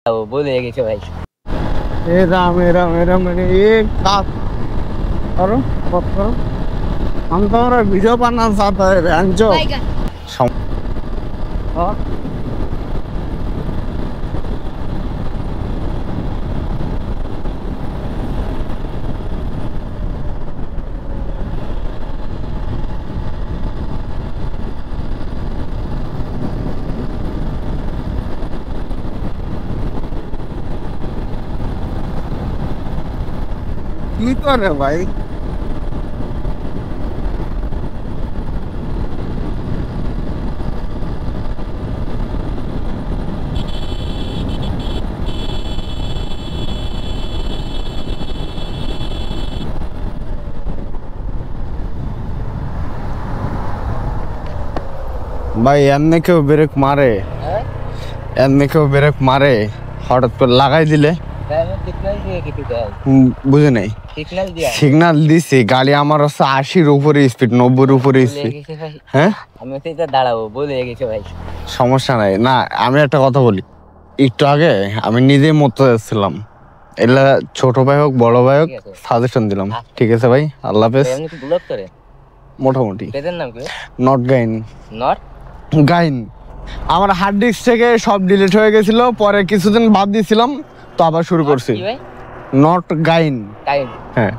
वो बोले कि भाई ए राम मैंने एक साथ करो मत करो हम तुम्हारा वीडियो बनाना चाहता है रंजो हाँ কি করে ভাই ভাই এমনি কেউ ব্রেক মারে এমনি কেউ ব্রেক মারে হঠাৎ করে লাগাই দিলে বুঝে নাই সিগন্যাল দিছি গাড়ি আমার হচ্ছে 80-র উপরে স্পিড 90-র উপরে স্পিড হ্যাঁ আমি দাঁড়াবো বলে গেছে ভাই সমস্যা নাই না আমি একটা কথা বলি একটু আগে আমি নিজেই মতো যাচ্ছিলাম এলা ছোট ভাই হোক বড় ভাই হোক সাজেশন দিলাম ঠিক আছে ভাই আল্লাহ হাফেজ মোটামুটি নট গাইন গাইন আমার হার্ড ডিস্ক থেকে সব ডিলিট হয়ে গেছিল পরে কিছুদিন বাদ দিয়েছিলাম তো আবার শুরু করছি নট গাইন টাইম হ্যাঁ